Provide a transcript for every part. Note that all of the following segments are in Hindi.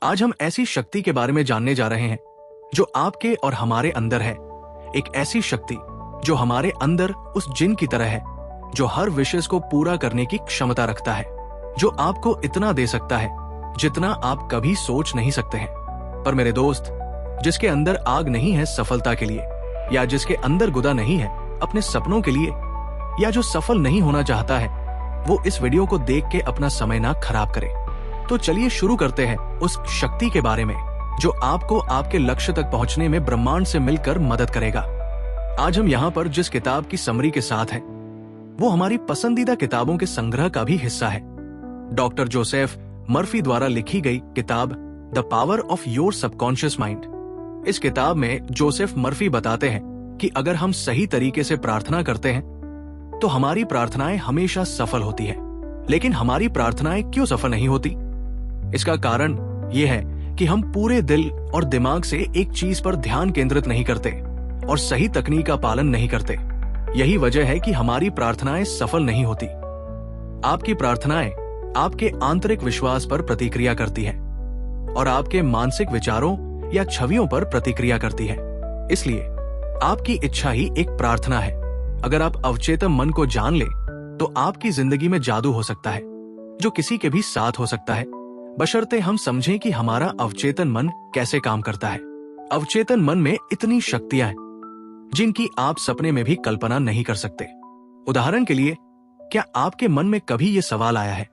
आज हम ऐसी शक्ति के बारे में जानने जा रहे हैं जो आपके और हमारे अंदर है। एक ऐसी शक्ति जो हमारे अंदर उस जिन की तरह है जो हर विशेष को पूरा करने की क्षमता रखता है, जो आपको इतना दे सकता है जितना आप कभी सोच नहीं सकते हैं। पर मेरे दोस्त, जिसके अंदर आग नहीं है सफलता के लिए, या जिसके अंदर गुदा नहीं है अपने सपनों के लिए, या जो सफल नहीं होना चाहता है, वो इस वीडियो को देख के अपना समय ना खराब करे। तो चलिए शुरू करते हैं उस शक्ति के बारे में जो आपको आपके लक्ष्य तक पहुंचने में ब्रह्मांड से मिलकर मदद करेगा। आज हम यहाँ पर जिस किताब की समरी के साथ हैं, वो हमारी पसंदीदा किताबों के संग्रह का भी हिस्सा है। डॉक्टर जोसेफ मर्फी द्वारा लिखी गई किताब the power of your subconscious mind. इस किताब में जोसेफ मर्फी बताते हैं कि अगर हम सही तरीके से प्रार्थना करते हैं तो हमारी प्रार्थनाएं हमेशा सफल होती है। लेकिन हमारी प्रार्थनाएं क्यों सफल नहीं होती? इसका कारण यह है कि हम पूरे दिल और दिमाग से एक चीज पर ध्यान केंद्रित नहीं करते और सही तकनीक का पालन नहीं करते। यही वजह है कि हमारी प्रार्थनाएं सफल नहीं होती। आपकी प्रार्थनाएं आपके आंतरिक विश्वास पर प्रतिक्रिया करती है और आपके मानसिक विचारों या छवियों पर प्रतिक्रिया करती है। इसलिए आपकी इच्छा ही एक प्रार्थना है। अगर आप अवचेतन मन को जान ले तो आपकी जिंदगी में जादू हो सकता है जो किसी के भी साथ हो सकता है, बशर्ते हम समझें कि हमारा अवचेतन मन कैसे काम करता है। अवचेतन मन में इतनी शक्तियां हैं जिनकी आप सपने में भी कल्पना नहीं कर सकते। उदाहरण के लिए, क्या आपके मन में कभी यह सवाल आया है,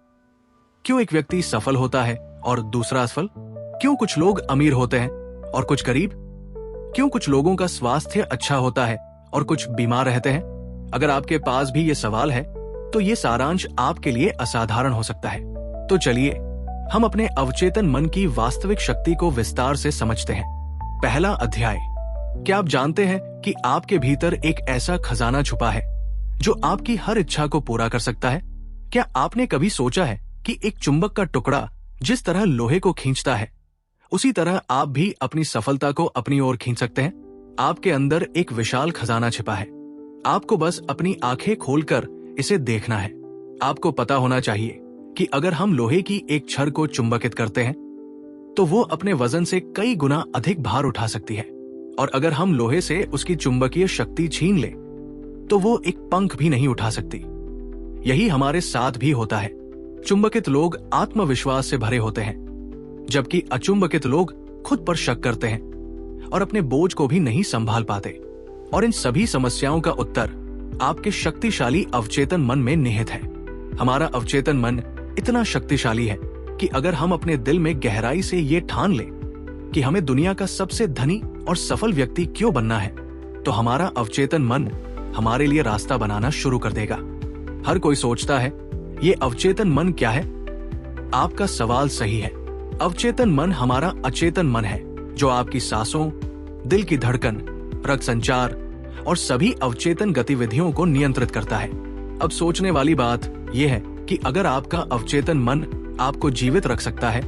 क्यों एक व्यक्ति सफल होता है और दूसरा असफल? क्यों कुछ लोग अमीर होते हैं और कुछ गरीब? क्यों कुछ लोगों का स्वास्थ्य अच्छा होता है और कुछ बीमार रहते हैं? अगर आपके पास भी ये सवाल है तो ये सारांश आपके लिए असाधारण हो सकता है। तो चलिए हम अपने अवचेतन मन की वास्तविक शक्ति को विस्तार से समझते हैं। पहला अध्याय। क्या आप जानते हैं कि आपके भीतर एक ऐसा खजाना छुपा है जो आपकी हर इच्छा को पूरा कर सकता है? क्या आपने कभी सोचा है कि एक चुंबक का टुकड़ा जिस तरह लोहे को खींचता है, उसी तरह आप भी अपनी सफलता को अपनी ओर खींच सकते हैं? आपके अंदर एक विशाल खजाना छिपा है। आपको बस अपनी आंखें खोलकर इसे देखना है। आपको पता होना चाहिए कि अगर हम लोहे की एक छड़ को चुंबकित करते हैं तो वो अपने वजन से कई गुना अधिक भार उठा सकती है, और अगर हम लोहे से उसकी चुंबकीय शक्ति छीन ले तो वो एक पंख भी नहीं उठा सकती। यही हमारे साथ भी होता है। चुंबकित लोग आत्मविश्वास से भरे होते हैं, जबकि अचुंबकित लोग खुद पर शक करते हैं और अपने बोझ को भी नहीं संभाल पाते। और इन सभी समस्याओं का उत्तर आपके शक्तिशाली अवचेतन मन में निहित है। हमारा अवचेतन मन इतना शक्तिशाली है कि अगर हम अपने दिल में गहराई से ये ठान ले कि हमें दुनिया का सबसे धनी और सफल व्यक्ति क्यों बनना है, तो हमारा अवचेतन मन हमारे लिए रास्ता बनाना शुरू कर देगा। हर कोई सोचता है, ये अवचेतन मन क्या है? आपका सवाल सही है। अवचेतन मन हमारा अचेतन मन है जो आपकी सांसों, दिल की धड़कन, रक्त संचार और सभी अवचेतन गतिविधियों को नियंत्रित करता है। अब सोचने वाली बात यह है कि अगर आपका अवचेतन मन आपको जीवित रख सकता है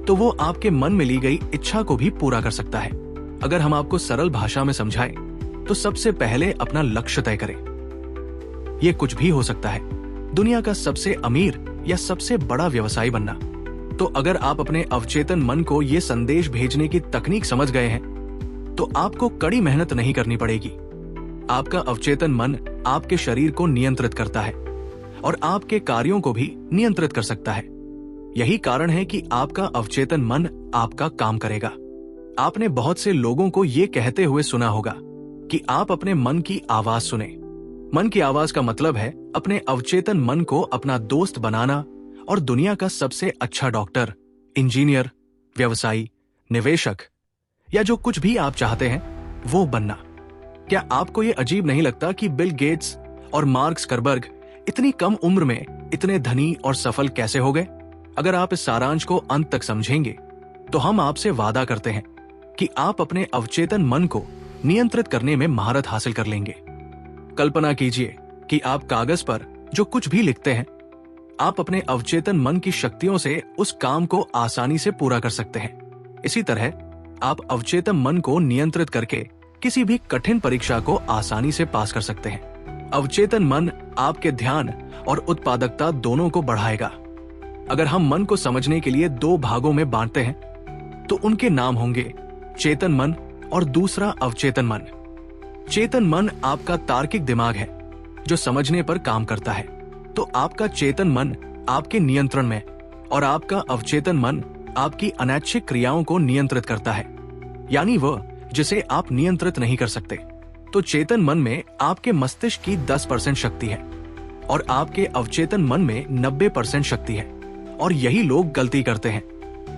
तो वो आपके मन में ली गई इच्छा को भी पूरा कर सकता है। अगर हम आपको सरल भाषा में समझाएं तो सबसे पहले अपना लक्ष्य तय करें। ये कुछ भी हो सकता है, दुनिया का सबसे अमीर या सबसे बड़ा व्यवसायी बनना। तो अगर आप अपने अवचेतन मन को ये संदेश भेजने की तकनीक समझ गए हैं तो आपको कड़ी मेहनत नहीं करनी पड़ेगी। आपका अवचेतन मन आपके शरीर को नियंत्रित करता है और आपके कार्यों को भी नियंत्रित कर सकता है। यही कारण है कि आपका अवचेतन मन आपका काम करेगा। आपने बहुत से लोगों को ये कहते हुए सुना होगा कि आप अपने मन की आवाज सुने। मन की आवाज का मतलब है अपने अवचेतन मन को अपना दोस्त बनाना और दुनिया का सबसे अच्छा डॉक्टर, इंजीनियर, व्यवसायी, निवेशक या जो कुछ भी आप चाहते हैं वो बनना। क्या आपको ये अजीब नहीं लगता कि बिल गेट्स और मार्क जकरबर्ग इतनी कम उम्र में इतने धनी और सफल कैसे हो गए? अगर आप इस सारांश को अंत तक समझेंगे तो हम आपसे वादा करते हैं कि आप अपने अवचेतन मन को नियंत्रित करने में महारत हासिल कर लेंगे। कल्पना कीजिए कि आप कागज पर जो कुछ भी लिखते हैं, आप अपने अवचेतन मन की शक्तियों से उस काम को आसानी से पूरा कर सकते हैं। इसी तरह आप अवचेतन मन को नियंत्रित करके किसी भी कठिन परीक्षा को आसानी से पास कर सकते हैं। अवचेतन मन आपके ध्यान और उत्पादकता दोनों को बढ़ाएगा। अगर हम मन को समझने के लिए दो भागों में बांटते हैं तो उनके नाम होंगे चेतन मन और दूसरा अवचेतन मन। चेतन मन आपका तार्किक दिमाग है जो समझने पर काम करता है, तो आपका चेतन मन आपके नियंत्रण में और आपका अवचेतन मन आपकी अनैच्छिक क्रियाओं को नियंत्रित करता है, यानी वह जिसे आप नियंत्रित नहीं कर सकते। तो चेतन मन में आपके मस्तिष्क की 10% शक्ति है और आपके अवचेतन मन में 90% शक्ति है। और यही लोग गलती करते हैं।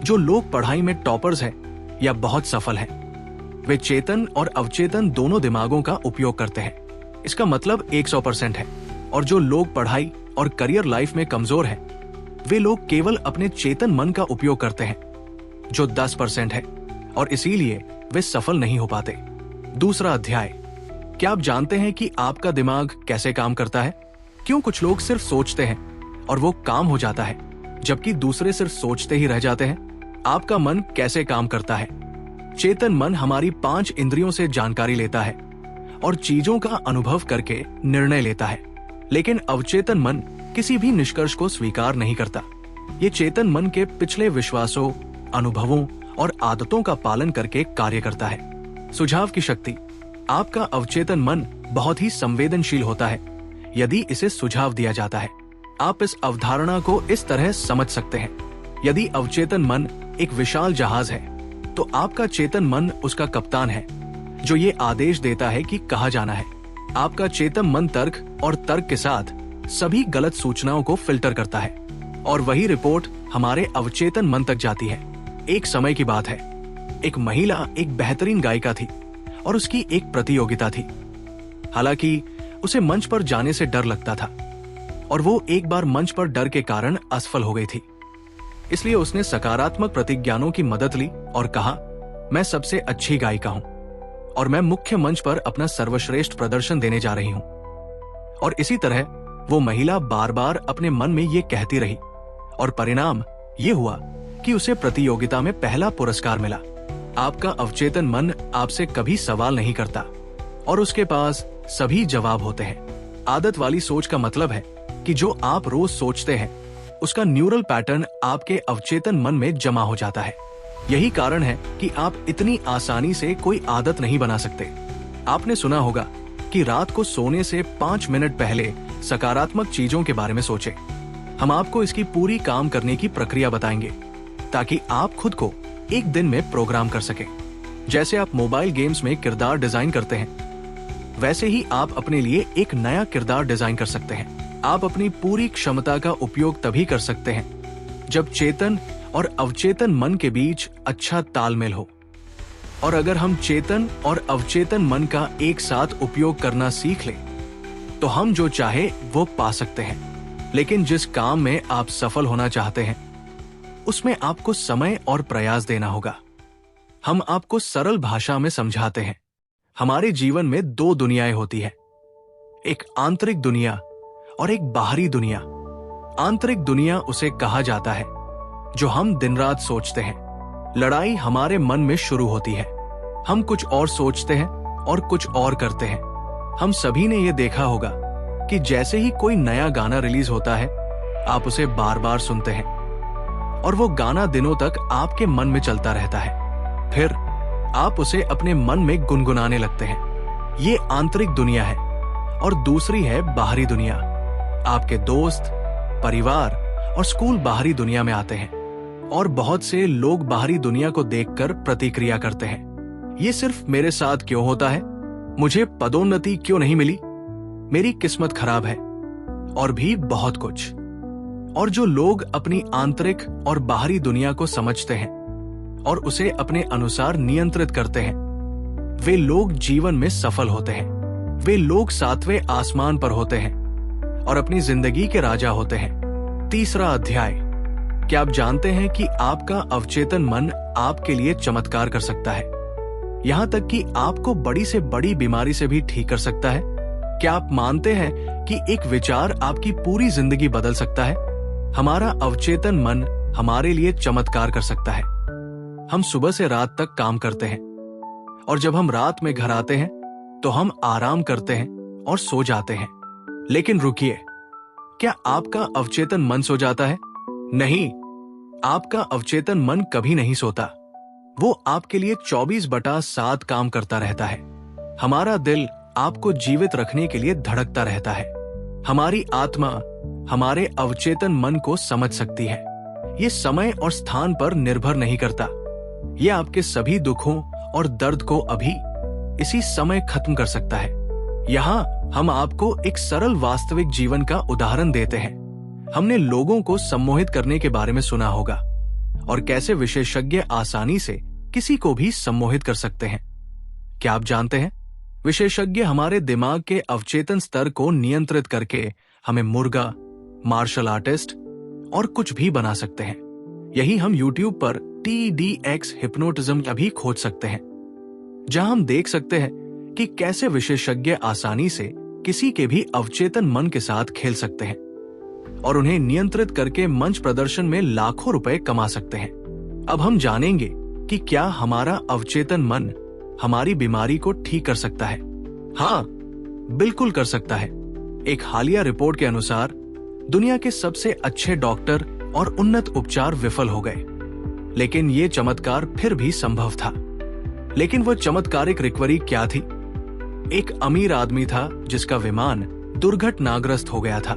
जो लोग पढ़ाई में टॉपर्स हैं या बहुत सफल हैं, वे चेतन और अवचेतन दोनों दिमागों का उपयोग करते हैं। इसका मतलब 100% है। और जो लोग पढ़ाई और करियर लाइफ में कमजोर हैं, वे लोग केवल अपने चेतन मन का उपयोग करते हैं जो 10% है, और इसीलिए वे सफल नहीं हो पाते। दूसरा अध्याय। क्या आप जानते हैं कि आपका दिमाग कैसे काम करता है? क्यों कुछ लोग सिर्फ सोचते हैं और वो काम हो जाता है, जबकि दूसरे सिर्फ सोचते ही रह जाते हैं? आपका मन कैसे काम करता है? चेतन मन हमारी 5 इंद्रियों से जानकारी लेता है और चीजों का अनुभव करके निर्णय लेता है, लेकिन अवचेतन मन किसी भी निष्कर्ष को स्वीकार नहीं करता। ये चेतन मन के पिछले विश्वासों, अनुभवों और आदतों का पालन करके कार्य करता है। सुझाव की शक्ति। आपका अवचेतन मन बहुत ही संवेदनशील होता है यदि इसे सुझाव दिया जाता है। आप इस अवधारणा को इस तरह समझ सकते हैं। यदि अवचेतन मन एक विशाल जहाज है, तो आपका चेतन मन उसका कप्तान है जो ये आदेश देता है कि कहाँ जाना है। आपका चेतन मन तर्क और तर्क के साथ सभी गलत सूचनाओं को फिल्टर करता है और वही रिपोर्ट हमारे अवचेतन मन तक जाती है। एक समय की बात है, एक महिला एक बेहतरीन गायिका थी और उसकी एक प्रतियोगिता थी। हालांकि उसे मंच पर जाने से डर लगता था और वो एक बार मंच पर डर के कारण असफल हो गई थी। इसलिए उसने सकारात्मक प्रतिज्ञानों की मदद ली और कहा, मैं सबसे अच्छी गायिका हूं और मैं मुख्य मंच पर अपना सर्वश्रेष्ठ प्रदर्शन देने जा रही हूं। और इसी तरह वो महिला बार बार अपने मन में ये कहती रही और परिणाम ये हुआ कि उसे प्रतियोगिता में पहला पुरस्कार मिला। आपका अवचेतन मन आपसे कभी सवाल नहीं करता और उसके पास सभी जवाब होते हैं। आदत वाली सोच का मतलब है कि जो आप रोज सोचते हैं उसका न्यूरल पैटर्न आपके अवचेतन मन में जमा हो जाता है। यही कारण है कि आप इतनी आसानी से कोई आदत नहीं बना सकते। आपने सुना होगा कि रात को सोने से 5 मिनट पहले सकारात्मक चीजों के बारे में सोचें। हम आपको इसकी पूरी काम करने की प्रक्रिया बताएंगे ताकि आप खुद को एक दिन में प्रोग्राम कर सकें। जैसे आप मोबाइल गेम्स में किरदार डिजाइन करते हैं, वैसे ही आप अपने लिए एक नया किरदार डिजाइन कर सकते हैं। आप अपनी पूरी क्षमता का उपयोग तभी कर सकते हैं जब चेतन और अवचेतन मन के बीच अच्छा तालमेल हो। और अगर हम चेतन और अवचेतन मन का एक साथ उपयोग करना सीख लें, तो हम जो चाहे वो पा सकते हैं। लेकिन जिस काम में आप सफल होना चाहते हैं, उसमें आपको समय और प्रयास देना होगा। हम आपको सरल भाषा में समझाते हैं। हमारे जीवन में 2 दुनियाएं होती है, एक आंतरिक दुनिया और एक बाहरी दुनिया। आंतरिक दुनिया उसे कहा जाता है जो हम दिन रात सोचते हैं। लड़ाई हमारे मन में शुरू होती है। हम कुछ और सोचते हैं और कुछ और करते हैं। हम सभी ने यह देखा होगा कि जैसे ही कोई नया गाना रिलीज होता है, आप उसे बार बार सुनते हैं और वो गाना दिनों तक आपके मन में चलता रहता है। फिर आप उसे अपने मन में गुनगुनाने लगते हैं। ये आंतरिक दुनिया है। और दूसरी है बाहरी दुनिया। आपके दोस्त, परिवार और स्कूल बाहरी दुनिया में आते हैं और बहुत से लोग बाहरी दुनिया को देखकर प्रतिक्रिया करते हैं। ये सिर्फ मेरे साथ क्यों होता है? मुझे पदोन्नति क्यों नहीं मिली? मेरी किस्मत खराब है, और भी बहुत कुछ। और जो लोग अपनी आंतरिक और बाहरी दुनिया को समझते हैं और उसे अपने अनुसार नियंत्रित करते हैं, वे लोग जीवन में सफल होते हैं। वे लोग 7वें आसमान पर होते हैं और अपनी जिंदगी के राजा होते हैं। तीसरा अध्याय। क्या आप जानते हैं कि आपका अवचेतन मन आपके लिए चमत्कार कर सकता है, यहां तक कि आपको बड़ी से बड़ी बीमारी से भी ठीक कर सकता है? क्या आप मानते हैं कि एक विचार आपकी पूरी जिंदगी बदल सकता है? हमारा अवचेतन मन हमारे लिए चमत्कार कर सकता है। हम सुबह से रात तक काम करते हैं और जब हम रात में घर आते हैं तो हम आराम करते हैं और सो जाते हैं। लेकिन रुकिए, क्या आपका अवचेतन मन सो जाता है? नहीं, आपका अवचेतन मन कभी नहीं सोता। वो आपके लिए 24/7 काम करता रहता है। हमारा दिल आपको जीवित रखने के लिए धड़कता रहता है। हमारी आत्मा हमारे अवचेतन मन को समझ सकती है। ये समय और स्थान पर निर्भर नहीं करता। ये आपके सभी दुखों और दर्द को अभी इसी समय खत्म कर सकता है। यहाँ हम आपको एक सरल वास्तविक जीवन का उदाहरण देते हैं। हमने लोगों को सम्मोहित करने के बारे में सुना होगा और कैसे विशेषज्ञ आसानी से किसी को भी सम्मोहित कर सकते हैं। क्या आप जानते हैं, विशेषज्ञ हमारे दिमाग के अवचेतन स्तर को नियंत्रित करके हमें मुर्गा, मार्शल आर्टिस्ट और कुछ भी बना सकते हैं। यही हम YouTube पर TDX हिप्नोटिज्म अभी खोज सकते हैं, जहां हम देख सकते हैं कि कैसे विशेषज्ञ आसानी से किसी के भी अवचेतन मन के साथ खेल सकते हैं और उन्हें नियंत्रित करके मंच प्रदर्शन में लाखों रुपए कमा सकते हैं। अब हम जानेंगे कि क्या हमारा अवचेतन मन हमारी बीमारी को ठीक कर सकता है। हाँ, बिल्कुल कर सकता है। एक हालिया रिपोर्ट के अनुसार दुनिया के सबसे अच्छे डॉक्टर और उन्नत उपचार विफल हो गए, लेकिन ये चमत्कार फिर भी संभव था। लेकिन वो चमत्कारिक रिकवरी क्या थी? एक अमीर आदमी था जिसका विमान दुर्घटनाग्रस्त हो गया था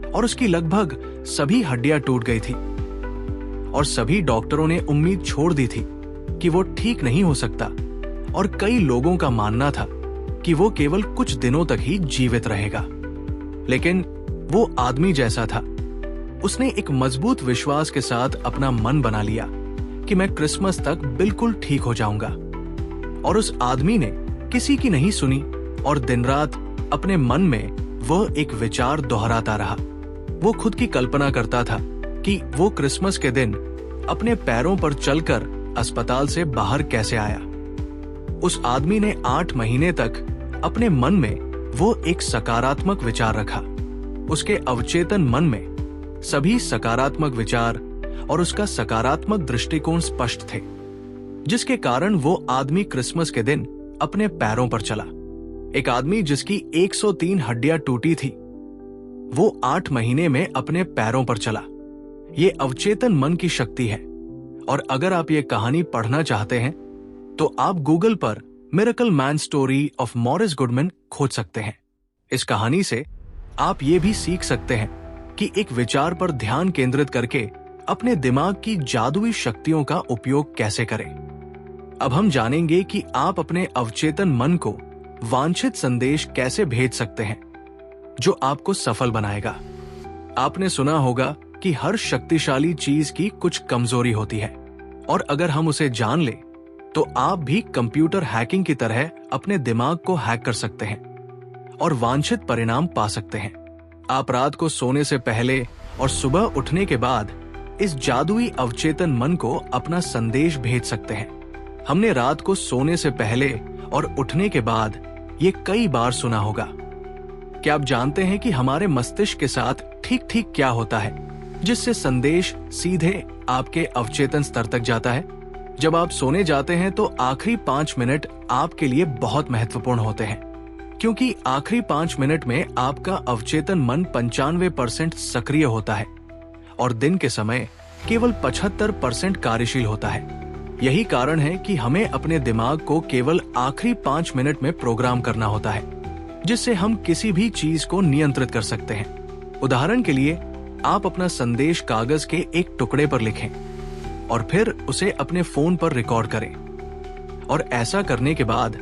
और उसकी लगभग सभी हड्डियां टूट गई थी और सभी डॉक्टरों ने उम्मीद छोड़ दी थी कि वो ठीक नहीं हो सकता और कई लोगों का मानना था कि वो केवल कुछ दिनों तक ही जीवित रहेगा। लेकिन वो आदमी जैसा था। उसने एक मजबूत विश्वास के साथ अपना मन बना लिया कि मैं क्रिसमस तक बिल्कुल ठीक हो जाऊंगा। और उस आदमी ने किसी की नहीं सुनी और दिन रात अपने मन में वह एक विचार दोहराता रहा। वो खुद की कल्पना करता था कि वो क्रिसमस के दिन अपने पैरों पर चलकर अस्पताल से बाहर कैसे आया। उस आदमी ने 8 महीने तक अपने मन में वो एक सकारात्मक विचार रखा। उसके अवचेतन मन में सभी सकारात्मक विचार और उसका सकारात्मक दृष्टिकोण स्पष्ट थे, जिसके कारण वो आदमी क्रिसमस के दिन अपने पैरों पर चला। एक आदमी जिसकी 103 हड्डियां टूटी थी, वो 8 महीने में अपने पैरों पर चला। ये अवचेतन मन की शक्ति है। और अगर आप ये कहानी पढ़ना चाहते हैं तो आप गूगल पर miracle man story of Morris Goodman खोज सकते हैं। इस कहानी से आप ये भी सीख सकते हैं कि एक विचार पर ध्यान केंद्रित करके अपने दिमाग की जादुई शक्तियों का उपयोग कैसे करें। अब हम जानेंगे कि आप अपने अवचेतन मन को वांछित संदेश कैसे भेज सकते हैं जो आपको सफल बनाएगा। आपने सुना होगा कि हर शक्तिशाली चीज की कुछ कमजोरी होती है और अगर हम उसे जान ले तो आप भी कंप्यूटर हैकिंग की तरह अपने दिमाग को हैक कर सकते हैं और वांछित परिणाम पा सकते हैं। आप रात को सोने से पहले और सुबह उठने के बाद इस जादुई अवचेतन मन को अपना संदेश भेज सकते हैं। हमने रात को सोने से पहले और उठने के बाद ये कई बार सुना होगा। क्या आप जानते हैं कि हमारे मस्तिष्क के साथ ठीक ठीक क्या होता है जिससे संदेश सीधे आपके अवचेतन स्तर तक जाता है? जब आप सोने जाते हैं तो आखिरी 5 मिनट आपके लिए बहुत महत्वपूर्ण होते हैं, क्योंकि आखिरी 5 मिनट में आपका अवचेतन मन 95% सक्रिय होता है और दिन के समय केवल 75% कार्यशील होता है। यही कारण है कि हमें अपने दिमाग को केवल आखिरी 5 मिनट में प्रोग्राम करना होता है, जिससे हम किसी भी चीज को नियंत्रित कर सकते हैं। उदाहरण के लिए, आप अपना संदेश कागज के एक टुकड़े पर लिखें और फिर उसे अपने फोन पर रिकॉर्ड करें और ऐसा करने के बाद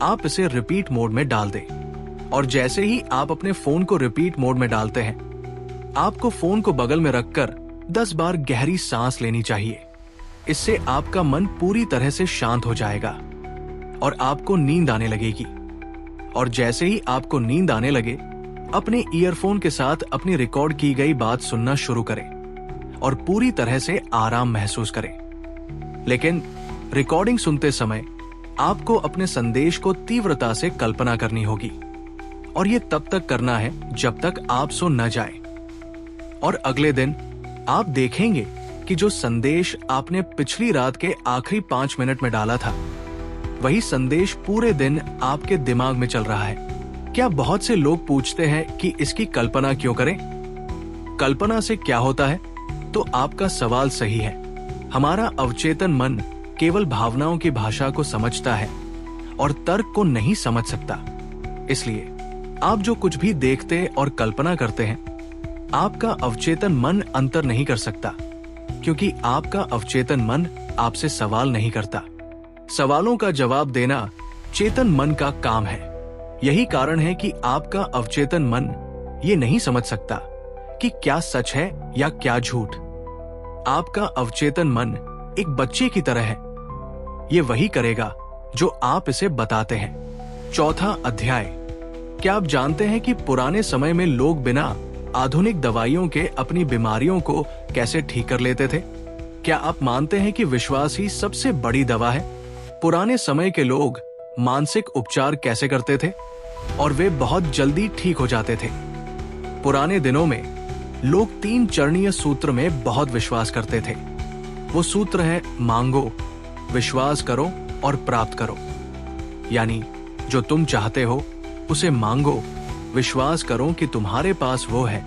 आप इसे रिपीट मोड में डाल दें। और जैसे ही आप अपने फोन को रिपीट मोड में डालते हैं, आपको फोन को बगल में रखकर 10 बार गहरी सांस लेनी चाहिए। इससे आपका मन पूरी तरह से शांत हो जाएगा और आपको नींद आने लगेगी। और जैसे ही आपको नींद आने लगे, अपने ईयरफोन के साथ अपनी रिकॉर्ड की गई बात सुनना शुरू करें और पूरी तरह से आराम महसूस करें। लेकिन रिकॉर्डिंग सुनते समय आपको अपने संदेश को तीव्रता से कल्पना करनी होगी और ये तब तक करना है जब तक आप सो न जाए। और अगले दिन आप देखेंगे कि जो संदेश आपने पिछली रात के आखिरी 5 मिनट में डाला था, वही संदेश पूरे दिन आपके दिमाग में चल रहा है। क्या बहुत से लोग पूछते हैं कि इसकी कल्पना क्यों करें? कल्पना से क्या होता है? तो आपका सवाल सही है। हमारा अवचेतन मन केवल भावनाओं की भाषा को समझता है और तर्क को नहीं समझ सकता। इसलिए आप जो कुछ भी देखते और कल्पना करते हैं, आपका अवचेतन मन अंतर नहीं कर सकता, क्योंकि आपका अवचेतन मन आपसे सवाल नहीं करता। सवालों का जवाब देना चेतन मन का काम है। यही कारण है कि आपका अवचेतन मन ये नहीं समझ सकता कि क्या सच है या क्या झूठ। आपका अवचेतन मन एक बच्चे की तरह है। ये वही करेगा जो आप इसे बताते हैं। चौथा अध्याय। क्या आप जानते हैं कि पुराने समय में लोग बिना आधुनिक दवाइयों के अपनी बीमारियों को कैसे ठीक कर लेते थे? क्या आप मानते हैं कि विश्वास ही सबसे बड़ी दवा है? पुराने समय के लोग मानसिक उपचार कैसे करते थे और वे बहुत जल्दी ठीक हो जाते थे। पुराने दिनों में लोग 3 चरणीय सूत्र में बहुत विश्वास करते थे। वो सूत्र है मांगो, विश्वास करो और प्राप्त करो। यानी जो तुम चाहते हो उसे मांगो, विश्वास करो कि तुम्हारे पास वो है,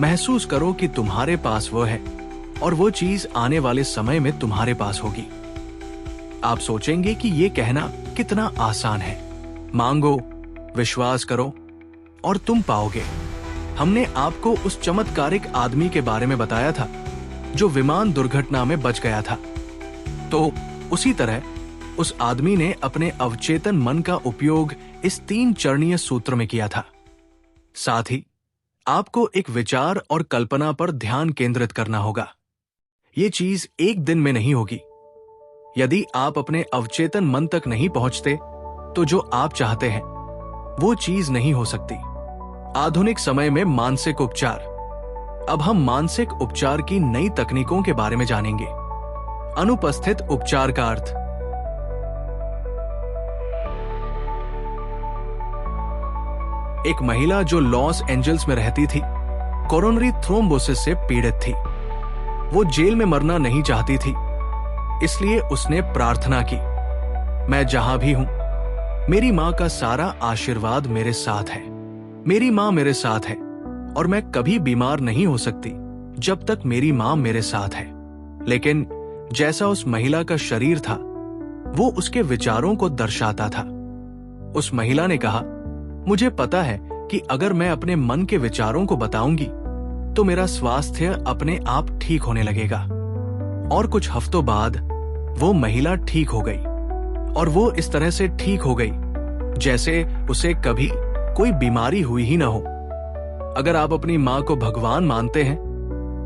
महसूस करो कि तुम्हारे पास वो है और वो चीज आने वाले समय में तुम्हारे पास होगी। आप सोचेंगे कि ये कहना कितना आसान है। मांगो, विश्वास करो और तुम पाओगे। हमने आपको उस चमत्कारिक आदमी के बारे में बताया था जो विमान दुर्घटना में बच गया था। तो उसी तरह उस आदमी ने अपने अवचेतन मन का उपयोग इस 3 चरणीय सूत्र में किया था। साथ ही आपको एक विचार और कल्पना पर ध्यान केंद्रित करना होगा। ये चीज एक दिन में नहीं होगी। यदि आप अपने अवचेतन मन तक नहीं पहुंचते तो जो आप चाहते हैं वो चीज नहीं हो सकती। आधुनिक समय में मानसिक उपचार। अब हम मानसिक उपचार की नई तकनीकों के बारे में जानेंगे। अनुपस्थित उपचार का अर्थ। एक महिला जो लॉस एंजल्स में रहती थी, कोरोनरी थ्रोम्बोसिस से पीड़ित थी। वो जेल में मरना नहीं चाहती थी, इसलिए उसने प्रार्थना की, मैं जहां भी हूं, मेरी मां का सारा आशीर्वाद मेरे साथ है। मेरी मां मेरे साथ है और मैं कभी बीमार नहीं हो सकती जब तक मेरी मां मेरे साथ है। लेकिन जैसा उस महिला का शरीर था, वो उसके विचारों को दर्शाता था। उस महिला ने कहा, मुझे पता है कि अगर मैं अपने मन के विचारों को बताऊंगी तो मेरा स्वास्थ्य अपने आप ठीक होने लगेगा। और कुछ हफ्तों बाद वो महिला ठीक हो गई और वो इस तरह से ठीक हो गई जैसे उसे कभी कोई बीमारी हुई ही ना हो। अगर आप अपनी मां को भगवान मानते हैं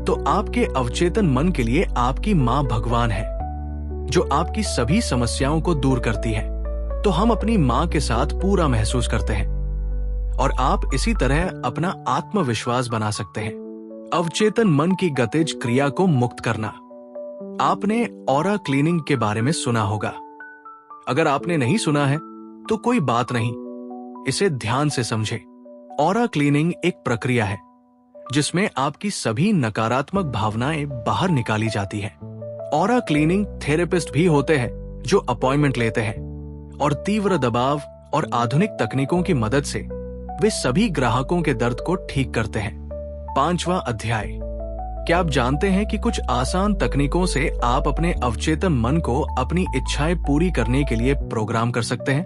तो आपके अवचेतन मन के लिए आपकी मां भगवान है, जो आपकी सभी समस्याओं को दूर करती है। तो हम अपनी मां के साथ पूरा महसूस करते हैं और आप इसी तरह अपना आत्मविश्वास बना सकते हैं। अवचेतन मन की गतिज क्रिया को मुक्त करना। आपने ऑरा क्लीनिंग के बारे में सुना होगा। अगर आपने नहीं सुना है तो कोई बात नहीं, इसे ध्यान से समझे। ऑरा क्लीनिंग एक प्रक्रिया है जिसमें आपकी सभी नकारात्मक भावनाएं बाहर निकाली जाती हैं। ऑरा क्लीनिंग थेरेपिस्ट भी होते हैं जो अपॉइंटमेंट लेते हैं और तीव्र दबाव और आधुनिक तकनीकों की मदद से वे सभी ग्राहकों के दर्द को ठीक करते हैं। 5वां अध्याय। क्या आप जानते हैं कि कुछ आसान तकनीकों से आप अपने अवचेतन मन को अपनी इच्छाएं पूरी करने के लिए प्रोग्राम कर सकते हैं?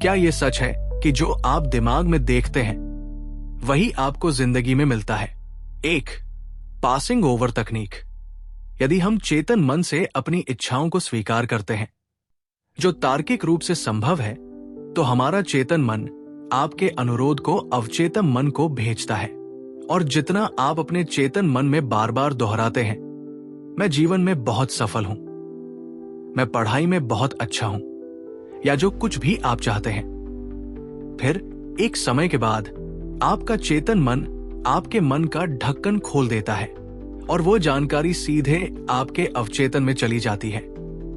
क्या यह सच है कि जो आप दिमाग में देखते हैं वही आपको जिंदगी में मिलता है? 1. पासिंग ओवर तकनीक। यदि हम चेतन मन से अपनी इच्छाओं को स्वीकार करते हैं, जो तार्किक रूप से संभव है, तो हमारा चेतन मन आपके अनुरोध को अवचेतन मन को भेजता है। और जितना आप अपने चेतन मन में बार बार दोहराते हैं, मैं जीवन में बहुत सफल हूं, मैं पढ़ाई में बहुत अच्छा हूं, या जो कुछ भी आप चाहते हैं, फिर एक समय के बाद आपका चेतन मन आपके मन का ढक्कन खोल देता है और वो जानकारी सीधे आपके अवचेतन में चली जाती है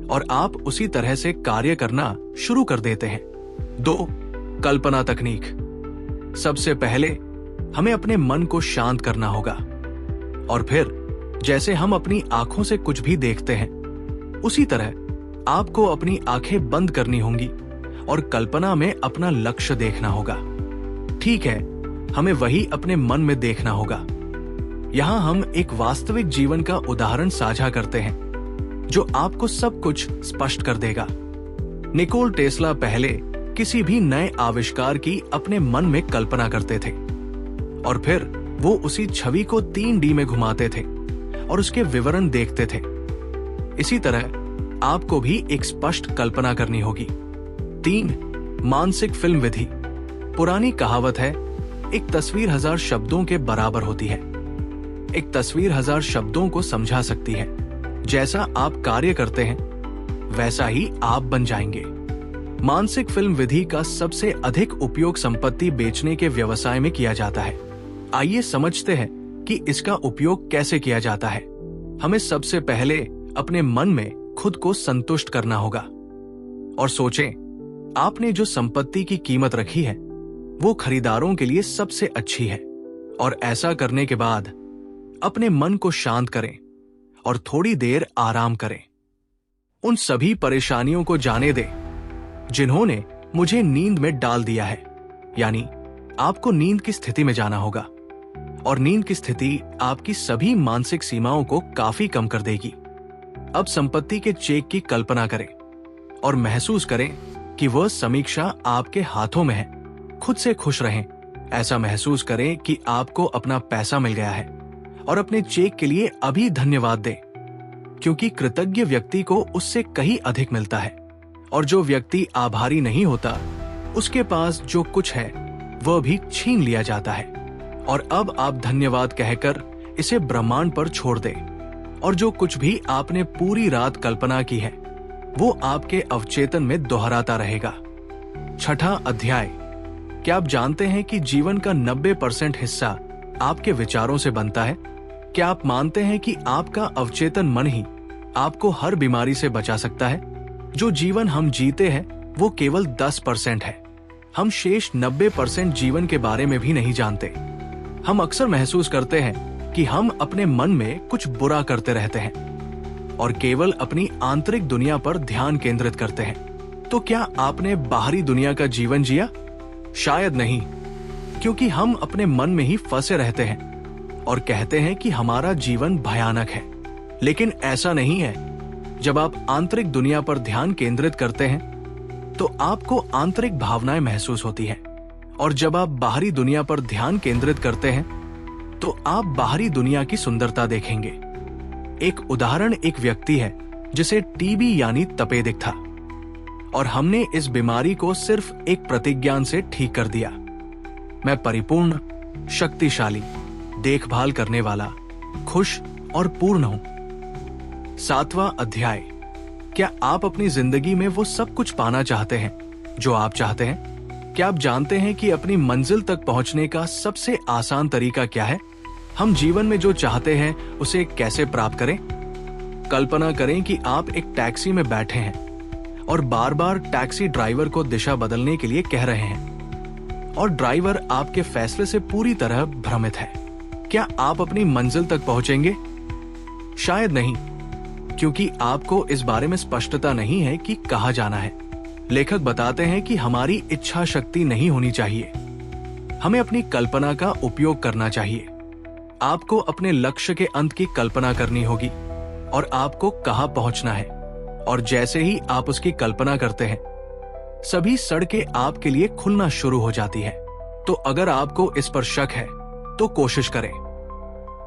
और आप उसी तरह से कार्य करना शुरू कर देते हैं। 2. कल्पना तकनीक। सबसे पहले हमें अपने मन को शांत करना होगा और फिर जैसे हम अपनी आंखों से कुछ भी देखते हैं, उसी तरह आपको अपनी आंखें बंद करनी होंगी और कल्पना में अपना लक्ष्य देखना होगा। ठीक है, हमें वही अपने मन में देखना होगा। यहां हम एक वास्तविक जीवन का उदाहरण साझा करते हैं जो आपको सब कुछ स्पष्ट कर देगा। निकोल टेस्ला पहले किसी भी नए आविष्कार की अपने मन में कल्पना करते थे और फिर वो उसी छवि को 3D में घुमाते थे और उसके विवरण देखते थे। इसी तरह आपको भी एक स्पष्ट कल्पना करनी होगी। 3. मानसिक फिल्म विधि। पुरानी कहावत है, एक तस्वीर 1000 शब्दों के बराबर होती है। एक तस्वीर 1000 शब्दों को समझा सकती है। जैसा आप कार्य करते हैं वैसा ही आप बन जाएंगे। मानसिक फिल्म विधि का सबसे अधिक उपयोग संपत्ति बेचने के व्यवसाय में किया जाता है। आइए समझते हैं कि इसका उपयोग कैसे किया जाता है। हमें सबसे पहले अपने मन में खुद को संतुष्ट करना होगा और सोचें, आपने जो संपत्ति की कीमत रखी है वो खरीदारों के लिए सबसे अच्छी है। और ऐसा करने के बाद अपने मन को शांत करें और थोड़ी देर आराम करें। उन सभी परेशानियों को जाने दें जिन्होंने मुझे नींद में डाल दिया है। यानी आपको नींद की स्थिति में जाना होगा और नींद की स्थिति आपकी सभी मानसिक सीमाओं को काफी कम कर देगी। अब संपत्ति के चेक की कल्पना करें और महसूस करें कि वह समीक्षा आपके हाथों में है। खुद से खुश रहें। ऐसा महसूस करें कि आपको अपना पैसा मिल गया है और अपने चेक के लिए अभी धन्यवाद दें, क्योंकि कृतज्ञ व्यक्ति को उससे कहीं अधिक मिलता है और जो व्यक्ति आभारी नहीं होता उसके पास जो कुछ है वह भी छीन लिया जाता है। और अब आप धन्यवाद कहकर इसे ब्रह्मांड पर छोड़ दें और जो कुछ भी आपने पूरी रात कल्पना की है वो आपके अवचेतन में दोहराता रहेगा। 6वां अध्याय। क्या आप जानते हैं कि जीवन का 90% हिस्सा आपके विचारों से बनता है? क्या आप मानते हैं कि आपका अवचेतन मन ही आपको हर बीमारी से बचा सकता है? जो जीवन हम जीते हैं वो केवल 10% है। हम शेष 90% जीवन के बारे में भी नहीं जानते। हम अक्सर महसूस करते हैं कि हम अपने मन में कुछ बुरा करते रहते हैं और केवल अपनी आंतरिक दुनिया पर ध्यान केंद्रित करते हैं। तो क्या आपने बाहरी दुनिया का जीवन जिया? शायद नहीं, क्योंकि हम अपने मन में ही फंसे रहते हैं और कहते हैं कि हमारा जीवन भयानक है। लेकिन ऐसा नहीं है। जब आप आंतरिक दुनिया पर ध्यान केंद्रित करते हैं तो आपको आंतरिक भावनाएं महसूस होती हैं, और जब आप बाहरी दुनिया पर ध्यान केंद्रित करते हैं तो आप बाहरी दुनिया की सुंदरता देखेंगे। एक उदाहरण एक व्यक्ति है जिसे टीबी यानी तपेदिक था और हमने इस बीमारी को सिर्फ एक प्रतिज्ञान से ठीक कर दिया। मैं परिपूर्ण, शक्तिशाली, देखभाल करने वाला, खुश और पूर्ण हूं। 7वां अध्याय। क्या आप अपनी जिंदगी में वो सब कुछ पाना चाहते हैं जो आप चाहते हैं? क्या आप जानते हैं कि अपनी मंजिल तक पहुंचने का सबसे आसान तरीका क्या है? हम जीवन में जो चाहते हैं उसे कैसे प्राप्त करें? कल्पना करें कि आप एक टैक्सी में बैठे हैं और बार बार टैक्सी ड्राइवर को दिशा बदलने के लिए कह रहे हैं और ड्राइवर आपके फैसले से पूरी तरह भ्रमित है। क्या आप अपनी मंजिल तक पहुंचेंगे? शायद नहीं, क्योंकि आपको इस बारे में स्पष्टता नहीं है कि कहां जाना है। लेखक बताते हैं कि हमारी इच्छा शक्ति नहीं होनी चाहिए, हमें अपनी कल्पना का उपयोग करना चाहिए। आपको अपने लक्ष्य के अंत की कल्पना करनी होगी और आपको कहां पहुंचना है, और जैसे ही आप उसकी कल्पना करते हैं सभी सड़कें आपके लिए खुलना शुरू हो जाती है। तो अगर आपको इस पर शक है तो कोशिश करें।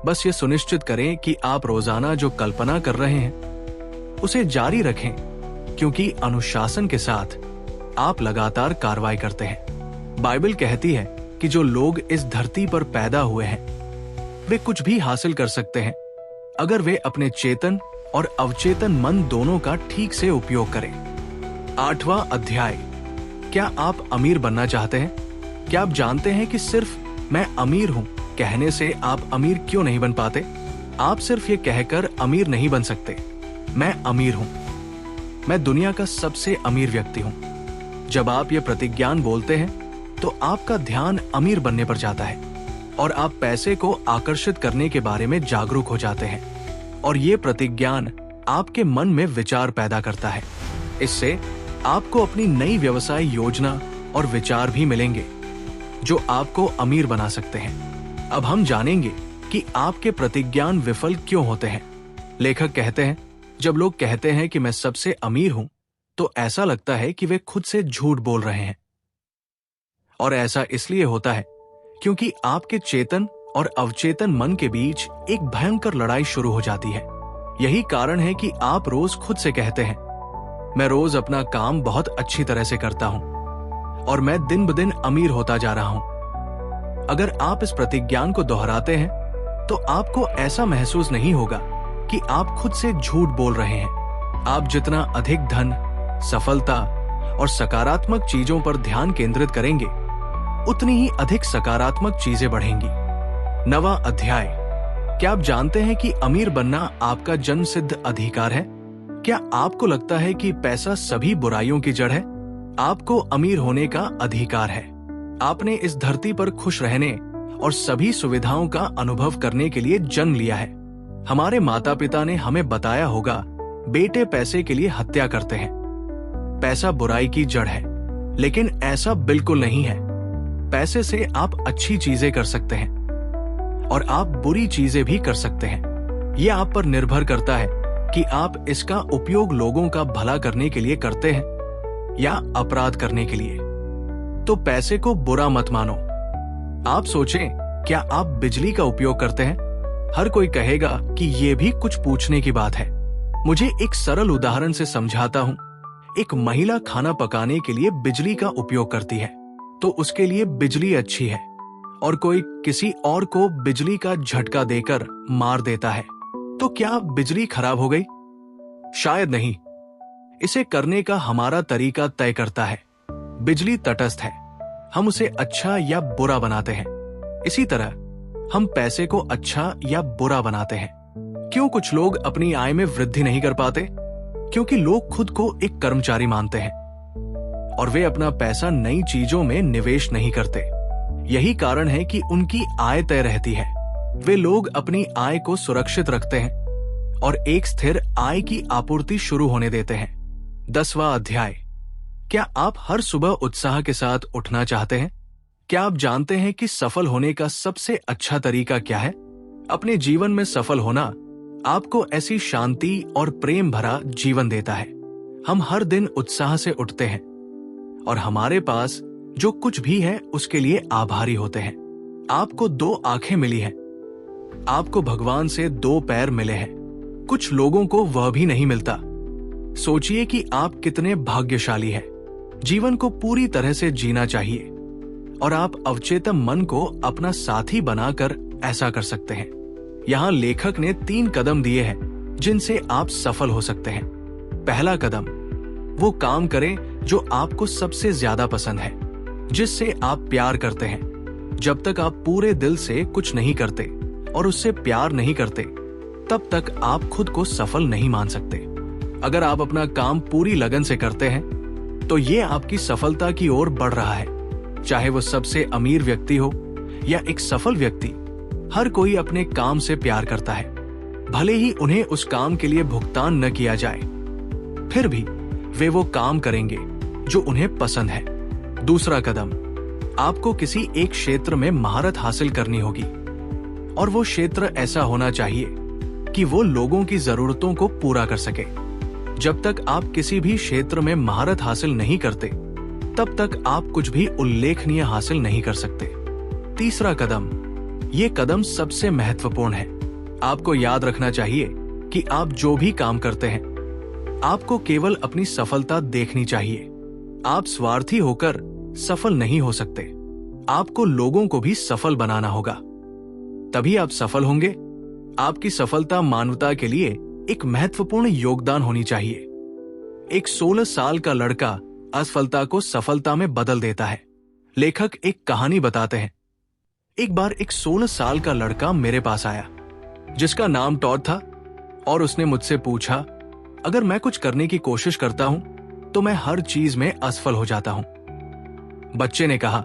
बस ये सुनिश्चित करें कि आप रोजाना जो कल्पना कर रहे हैं उसे जारी रखें, क्योंकि अनुशासन के साथ आप लगातार कार्रवाई करते हैं। बाइबल कहती है कि जो लोग इस धरती पर पैदा हुए हैं वे कुछ भी हासिल कर सकते हैं अगर वे अपने चेतन और अवचेतन मन दोनों का ठीक से उपयोग करें। 8वां अध्याय। क्या आप अमीर बनना चाहते हैं? क्या आप जानते हैं कि सिर्फ मैं अमीर हूं कहने से आप अमीर क्यों नहीं बन पाते? आप सिर्फ ये कहकर अमीर नहीं बन सकते, मैं अमीर हूं, मैं दुनिया का सबसे अमीर व्यक्ति हूं। जब आप ये प्रतिज्ञान बोलते हैं तो आपका ध्यान अमीर बनने पर जाता है और आप पैसे को आकर्षित करने के बारे में जागरूक हो जाते हैं, और ये प्रतिज्ञान आपके मन में विचार पैदा करता है। इससे आपको अपनी नई व्यवसाय योजना और विचार भी मिलेंगे जो आपको अमीर बना सकते हैं। अब हम जानेंगे कि आपके प्रतिज्ञान विफल क्यों होते हैं। लेखक कहते हैं, जब लोग कहते हैं कि मैं सबसे अमीर हूं, तो ऐसा लगता है कि वे खुद से झूठ बोल रहे हैं। और ऐसा इसलिए होता है क्योंकि आपके चेतन और अवचेतन मन के बीच एक भयंकर लड़ाई शुरू हो जाती है। यही कारण है कि आप रोज खुद से कहते हैं, मैं रोज अपना काम बहुत अच्छी तरह से करता हूं और मैं दिन ब दिन अमीर होता जा रहा हूं। अगर आप इस प्रतिज्ञान को दोहराते हैं तो आपको ऐसा महसूस नहीं होगा कि आप खुद से झूठ बोल रहे हैं। आप जितना अधिक धन, सफलता और सकारात्मक चीजों पर ध्यान केंद्रित करेंगे, उतनी ही अधिक सकारात्मक चीजें बढ़ेंगी। 9वां अध्याय। क्या आप जानते हैं कि अमीर बनना आपका जन्मसिद्ध अधिकार है? क्या आपको लगता है कि पैसा सभी बुराइयों की जड़ है? आपको अमीर होने का अधिकार है। आपने इस धरती पर खुश रहने और सभी सुविधाओं का अनुभव करने के लिए जन्म लिया है। हमारे माता पिता ने हमें बताया होगा, बेटे पैसे के लिए हत्या करते हैं, पैसा बुराई की जड़ है। लेकिन ऐसा बिल्कुल नहीं है। पैसे से आप अच्छी चीजें कर सकते हैं और आप बुरी चीजें भी कर सकते हैं। यह आप पर निर्भर करता है कि आप इसका उपयोग लोगों का भला करने के लिए करते हैं या अपराध करने के लिए। तो पैसे को बुरा मत मानो। आप सोचें, क्या आप बिजली का उपयोग करते हैं? हर कोई कहेगा कि यह भी कुछ पूछने की बात है। मुझे एक सरल उदाहरण से समझाता हूं। एक महिला खाना पकाने के लिए बिजली का उपयोग करती है, तो उसके लिए बिजली अच्छी है, और कोई किसी और को बिजली का झटका देकर मार देता है, तो क्या बिजली खराब हो गई? शायद नहीं। इसे करने का हमारा तरीका तय करता है। बिजली तटस्थ है, हम उसे अच्छा या बुरा बनाते हैं। इसी तरह हम पैसे को अच्छा या बुरा बनाते हैं। क्यों कुछ लोग अपनी आय में वृद्धि नहीं कर पाते? क्योंकि लोग खुद को एक कर्मचारी मानते हैं और वे अपना पैसा नई चीजों में निवेश नहीं करते। यही कारण है कि उनकी आय तय रहती है। वे लोग अपनी आय को सुरक्षित रखते हैं और एक स्थिर आय की आपूर्ति शुरू होने देते हैं। 10वां अध्याय। क्या आप हर सुबह उत्साह के साथ उठना चाहते हैं? क्या आप जानते हैं कि सफल होने का सबसे अच्छा तरीका क्या है? अपने जीवन में सफल होना आपको ऐसी शांति और प्रेम भरा जीवन देता है। हम हर दिन उत्साह से उठते हैं और हमारे पास जो कुछ भी है उसके लिए आभारी होते हैं। आपको 2 आंखें मिली हैं, आपको भगवान से 2 पैर मिले हैं। कुछ लोगों को वह भी नहीं मिलता। सोचिए कि आप कितने भाग्यशाली हैं। जीवन को पूरी तरह से जीना चाहिए और आप अवचेतन मन को अपना साथी बनाकर ऐसा कर सकते हैं। यहाँ लेखक ने 3 कदम दिए हैं जिनसे आप सफल हो सकते हैं। पहला कदम, वो काम करें जो आपको सबसे ज्यादा पसंद है, जिससे आप प्यार करते हैं। जब तक आप पूरे दिल से कुछ नहीं करते और उससे प्यार नहीं करते, तब तक आप खुद को सफल नहीं मान सकते। अगर आप अपना काम पूरी लगन से करते हैं, तो ये आपकी सफलता की ओर बढ़ रहा है। चाहे वो सबसे अमीर व्यक्ति हो या एक सफल व्यक्ति, हर कोई अपने काम से प्यार करता है, भले ही उन्हें उस काम के लिए भुगतान न किया जाए। फिर भी वे वो काम करेंगे जो उन्हें पसंद है। दूसरा कदम, आपको किसी एक क्षेत्र में महारत हासिल करनी होगी और वो क्षेत्र ऐसा होना चाहिए कि वो लोगों की जरूरतों को पूरा कर सके। जब तक आप किसी भी क्षेत्र में महारत हासिल नहीं करते, तब तक आप कुछ भी उल्लेखनीय हासिल नहीं कर सकते। तीसरा कदम, ये कदम सबसे महत्वपूर्ण है। आपको याद रखना चाहिए कि आप जो भी काम करते हैं, आपको केवल अपनी सफलता देखनी चाहिए। आप स्वार्थी होकर सफल नहीं हो सकते। आपको लोगों को भी सफल बनाना होगा, तभी आप सफल होंगे। आपकी सफलता मानवता के लिए एक महत्वपूर्ण योगदान होनी चाहिए। एक 16 साल का लड़का असफलता को सफलता में बदल देता है। लेखक एक कहानी बताते हैं। एक बार एक 16 साल का लड़का मेरे पास आया, जिसका नाम टॉड था, और उसने मुझसे पूछा, अगर मैं कुछ करने की कोशिश करता हूं तो मैं हर चीज में असफल हो जाता हूं। बच्चे ने कहा,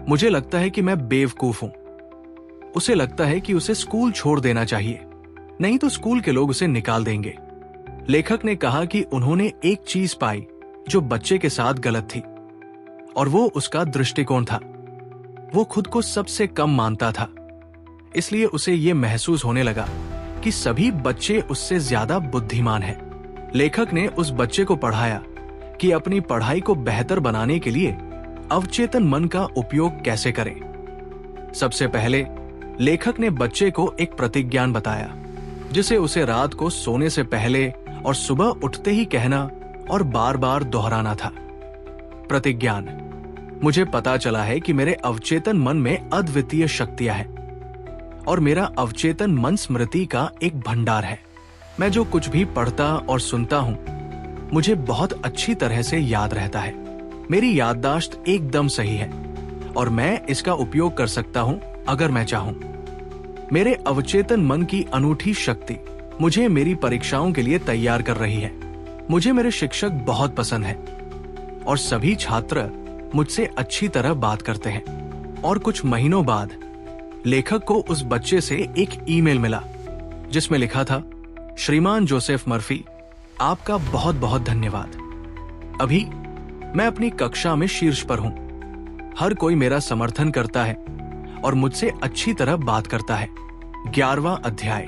मुझे लगता है कि मैं बेवकूफ हूं। उसे लगता है कि उसे स्कूल छोड़ देना चाहिए, नहीं तो स्कूल के लोग उसे निकाल देंगे। लेखक ने कहा कि उन्होंने एक चीज पाई जो बच्चे के साथ गलत थी, और वो उसका दृष्टिकोण था। वो खुद को सबसे कम मानता था, इसलिए उसे ये महसूस होने लगा कि सभी बच्चे उससे ज्यादा बुद्धिमान हैं। लेखक ने उस बच्चे को पढ़ाया कि अपनी पढ़ाई को बेहतर बनाने के लिए अवचेतन मन का उपयोग कैसे करें। सबसे पहले लेखक ने बच्चे को एक प्रतिज्ञान बताया, जिसे उसे रात को सोने से पहले और सुबह उठते ही कहना और बार बार दोहराना था। प्रतिज्ञान: मुझे पता चला है कि मेरे अवचेतन मन में अद्वितीय शक्तियां हैं और मेरा अवचेतन मन स्मृति का एक भंडार है। मैं जो कुछ भी पढ़ता और सुनता हूं, मुझे बहुत अच्छी तरह से याद रहता है। मेरी याददाश्त एकदम सही है और मैं इसका उपयोग कर सकता हूं अगर मैं चाहूं। मेरे अवचेतन मन की अनूठी शक्ति मुझे मेरी परीक्षाओं के लिए तैयार कर रही है। मुझे मेरे शिक्षक बहुत पसंद हैं और सभी छात्र मुझसे अच्छी तरह बात करते हैं। और कुछ महीनों बाद लेखक को उस बच्चे से एक ईमेल मिला जिसमें लिखा था, श्रीमान जोसेफ मर्फी, आपका बहुत बहुत धन्यवाद। अभी मैं अपनी कक्षा में शीर्ष पर हूं। हर कोई मेरा समर्थन करता है और मुझसे अच्छी तरह बात करता है। 11वां अध्याय।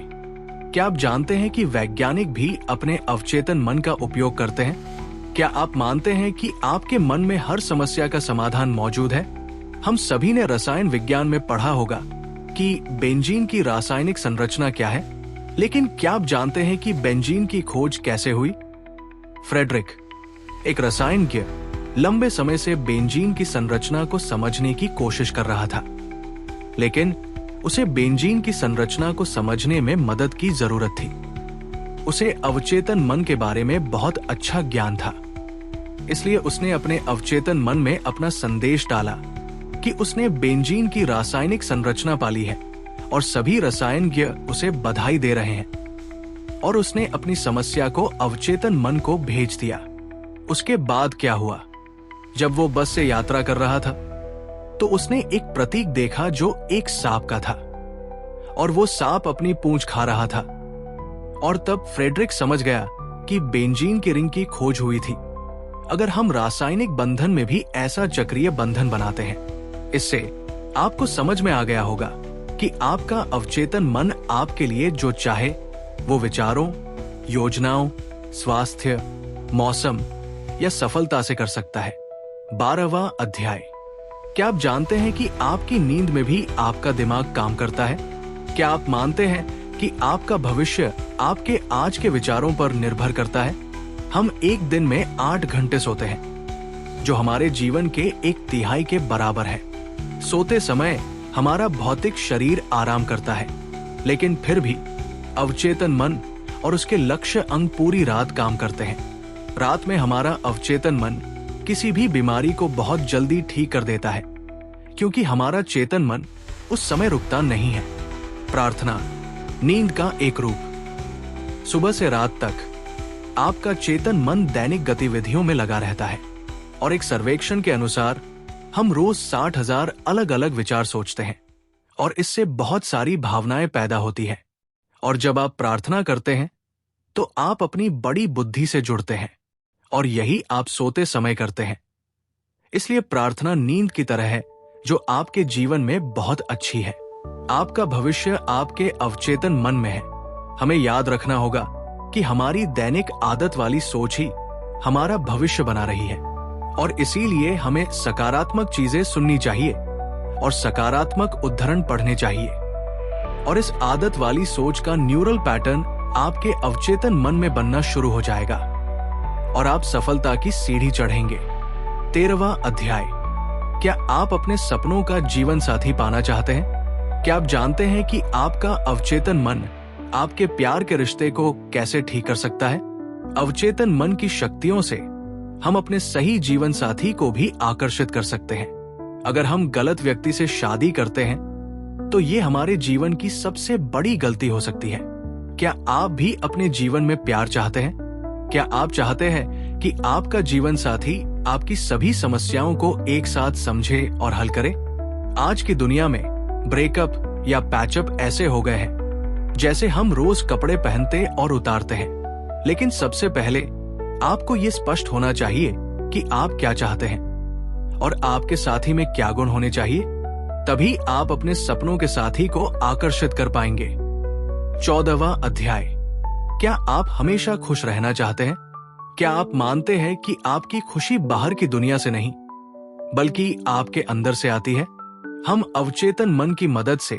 क्या आप जानते हैं कि वैज्ञानिक भी अपने अवचेतन मन का उपयोग करते हैं? क्या आप मानते हैं कि आपके मन में हर समस्या का समाधान मौजूद है? हम सभी ने रसायन विज्ञान में पढ़ा होगा कि बेंजीन की रासायनिक संरचना क्या है, लेकिन क्या आप जानते हैं कि बेंजीन की खोज कैसे हुई? फ्रेडरिक, एक रसायनज्ञ, लंबे समय से बेंजीन की संरचना को समझने की कोशिश कर रहा था, लेकिन उसे बेंजीन की संरचना को समझने में मदद की जरूरत थी। उसे अवचेतन मन के बारे में बहुत अच्छा ज्ञान था, इसलिए उसने अपने अवचेतन मन में अपना संदेश डाला कि उसने बेंजीन की रासायनिक संरचना पाली है और सभी रसायनज्ञ उसे बधाई दे रहे हैं। और उसने अपनी समस्या को अवचेतन मन को भेज दिया। उसके बाद क्या हुआ? जब वो बस से यात्रा कर रहा था तो उसने एक प्रतीक देखा जो एक सांप का था और वो सांप अपनी पूंछ खा रहा था। और तब फ्रेडरिक समझ गया कि बेंजीन की रिंग की खोज हुई थी। अगर हम रासायनिक बंधन में भी ऐसा चक्रीय बंधन बनाते हैं, इससे आपको समझ में आ गया होगा कि आपका अवचेतन मन आपके लिए जो चाहे वो विचारों, योजनाओं, स्वास्थ्य, मौसम या सफलता से कर सकता है। 12वां अध्याय। क्या आप जानते हैं कि आपकी नींद में भी आपका दिमाग काम करता है? क्या आप मानते हैं कि आपका भविष्य आपके आज के विचारों पर निर्भर करता है? हम एक दिन में 8 घंटे सोते हैं, जो हमारे जीवन के 1/3 के बराबर है। सोते समय हमारा भौतिक शरीर आराम करता है, लेकिन फिर भी अवचेतन मन और उसके लक्ष्य अंग पूरी रात काम करते हैं। रात में हमारा अवचेतन मन किसी भी बीमारी को बहुत जल्दी ठीक कर देता है, क्योंकि हमारा चेतन मन उस समय रुकता नहीं है। प्रार्थना नींद का एक रूप। सुबह से रात तक आपका चेतन मन दैनिक गतिविधियों में लगा रहता है और एक सर्वेक्षण के अनुसार हम रोज 60,000 अलग अलग विचार सोचते हैं और इससे बहुत सारी भावनाएं पैदा होती हैं। और जब आप प्रार्थना करते हैं तो आप अपनी बड़ी बुद्धि से जुड़ते हैं और यही आप सोते समय करते हैं। इसलिए प्रार्थना नींद की तरह है जो आपके जीवन में बहुत अच्छी है। आपका भविष्य आपके अवचेतन मन में है। हमें याद रखना होगा कि हमारी दैनिक आदत वाली सोच ही हमारा भविष्य बना रही है और इसीलिए हमें सकारात्मक चीजें सुननी चाहिए और सकारात्मक उद्धरण पढ़ने चाहिए। और इस आदत वाली सोच का न्यूरल पैटर्न आपके अवचेतन मन में बनना शुरू हो जाएगा और आप सफलता की सीढ़ी चढ़ेंगे। 13वां अध्याय। क्या आप अपने सपनों का जीवन साथी पाना चाहते हैं? क्या आप जानते हैं कि आपका अवचेतन मन आपके प्यार के रिश्ते को कैसे ठीक कर सकता है? अवचेतन मन की शक्तियों से हम अपने सही जीवन साथी को भी आकर्षित कर सकते हैं। अगर हम गलत व्यक्ति से शादी करते हैं तो ये हमारे जीवन की सबसे बड़ी गलती हो सकती है। क्या आप भी अपने जीवन में प्यार चाहते हैं? क्या आप चाहते हैं कि आपका जीवन साथी आपकी सभी समस्याओं को एक साथ समझे और हल करे? आज की दुनिया में ब्रेकअप या पैचअप ऐसे हो गए हैं जैसे हम रोज कपड़े पहनते और उतारते हैं, लेकिन सबसे पहले आपको ये स्पष्ट होना चाहिए कि आप क्या चाहते हैं और आपके साथी में क्या गुण होने चाहिए। तभी आप अपने सपनों के साथी को आकर्षित कर पाएंगे। 14वां अध्याय। क्या आप हमेशा खुश रहना चाहते हैं? क्या आप मानते हैं कि आपकी खुशी बाहर की दुनिया से नहीं, बल्कि आपके अंदर से आती है? हम अवचेतन मन की मदद से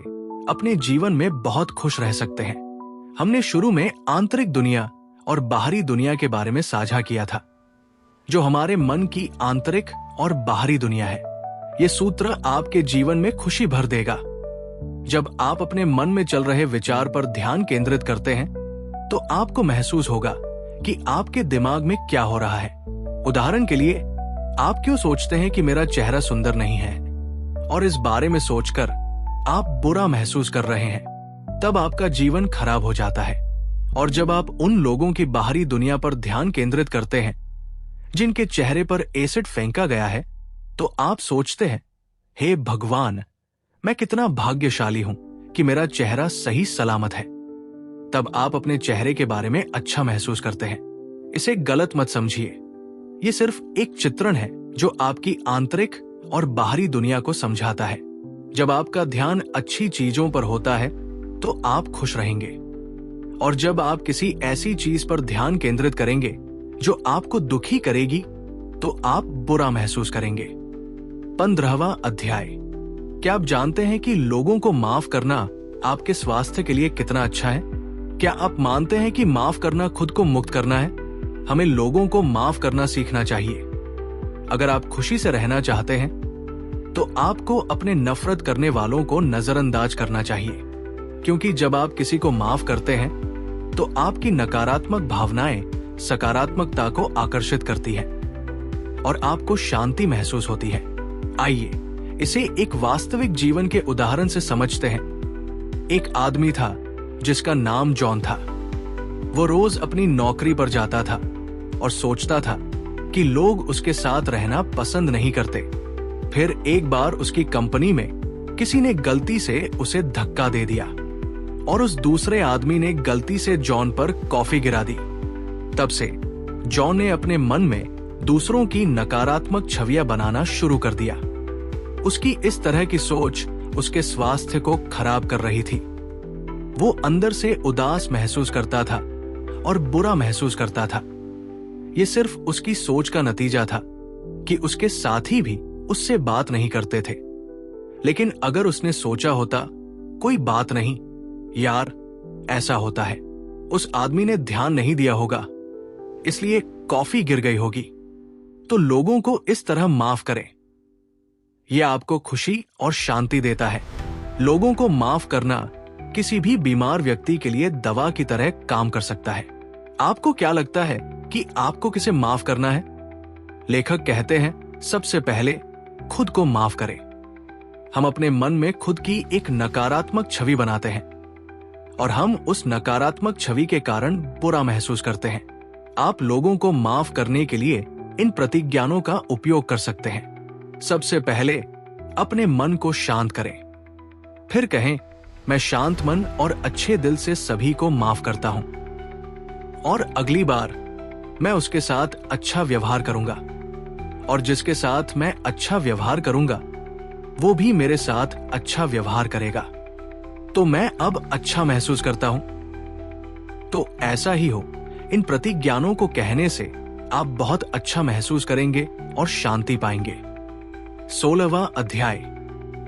अपने जीवन में बहुत खुश रह सकते हैं। हमने शुरू में आंतरिक दुनिया और बाहरी दुनिया के बारे में साझा किया था, जो हमारे मन की आंतरिक और बाहरी दुनिया है। ये सूत्र आपके जीवन में खुशी भर देगा। जब आप अपने मन में चल रहे विचार पर ध्यान केंद्रित करते हैं, तो आपको महसूस होगा कि आपके दिमाग में क्या हो रहा है। उदाहरण के लिए, आप क्यों सोचते हैं कि मेरा चेहरा सुंदर नहीं है, और इस बारे में सोचकर आप बुरा महसूस कर रहे हैं, तब आपका जीवन खराब हो जाता है। और जब आप उन लोगों की बाहरी दुनिया पर ध्यान केंद्रित करते हैं जिनके चेहरे पर एसिड फेंका गया है, तो आप सोचते हैं, हे भगवान, मैं कितना भाग्यशाली हूं कि मेरा चेहरा सही सलामत है। तब आप अपने चेहरे के बारे में अच्छा महसूस करते हैं। इसे गलत मत समझिए, ये सिर्फ एक चित्रण है जो आपकी आंतरिक और बाहरी दुनिया को समझाता है। जब आपका ध्यान अच्छी चीजों पर होता है, तो आप खुश रहेंगे, और जब आप किसी ऐसी चीज पर ध्यान केंद्रित करेंगे जो आपको दुखी करेगी, तो आप बुरा महसूस करेंगे। 15वां अध्याय। क्या आप जानते हैं कि लोगों को माफ करना आपके स्वास्थ्य के लिए कितना अच्छा है? क्या आप मानते हैं कि माफ करना खुद को मुक्त करना है? हमें लोगों को माफ करना सीखना चाहिए। अगर आप खुशी से रहना चाहते हैं, तो आपको अपने नफरत करने वालों को नजरअंदाज करना चाहिए, क्योंकि जब आप किसी को माफ करते हैं, तो आपकी नकारात्मक भावनाएं सकारात्मकता को आकर्षित करती हैं और आपको शांति महसूस होती है। आइए इसे एक वास्तविक जीवन के उदाहरण से समझते हैं। एक आदमी था जिसका नाम जॉन था। वो रोज अपनी नौकरी पर जाता था और सोचता था कि लोग उसके साथ रहना पसंद नहीं करते। फिर एक बार उसकी कंपनी में किसी ने गलती से उसे धक्का दे दिया और उस दूसरे आदमी ने गलती से जॉन पर कॉफी गिरा दी। तब से जॉन ने अपने मन में दूसरों की नकारात्मक छवियां बनाना शुरू कर दिया। उसकी इस तरह की सोच उसके स्वास्थ्य को खराब कर रही थी। वो अंदर से उदास महसूस करता था और बुरा महसूस करता था। ये सिर्फ उसकी सोच का नतीजा था कि उसके साथी भी उससे बात नहीं करते थे। लेकिन अगर उसने सोचा होता, कोई बात नहीं यार, ऐसा होता है, उस आदमी ने ध्यान नहीं दिया होगा, इसलिए कॉफी गिर गई होगी, तो लोगों को इस तरह माफ करें। यह आपको खुशी और शांति देता है। लोगों को माफ करना किसी भी बीमार व्यक्ति के लिए दवा की तरह काम कर सकता है। आपको क्या लगता है कि आपको किसे माफ करना है? लेखक कहते हैं, सबसे पहले खुद को माफ करें। हम अपने मन में खुद की एक नकारात्मक छवि बनाते हैं और हम उस नकारात्मक छवि के कारण बुरा महसूस करते हैं। आप लोगों को माफ करने के लिए इन प्रतिज्ञानों का उपयोग कर सकते हैं। सबसे पहले अपने मन को शांत करें। फिर कहें, मैं शांत मन और अच्छे दिल से सभी को माफ करता हूं, और अगली बार मैं उसके साथ अच्छा व्यवहार करूंगा, और जिसके साथ मैं अच्छा व्यवहार करूंगा वो भी मेरे साथ अच्छा व्यवहार करेगा, तो मैं अब अच्छा महसूस करता हूं। तो ऐसा ही हो, इन प्रतिज्ञानों को कहने से आप बहुत अच्छा महसूस करेंगे और शांति पाएंगे। 16वां अध्याय।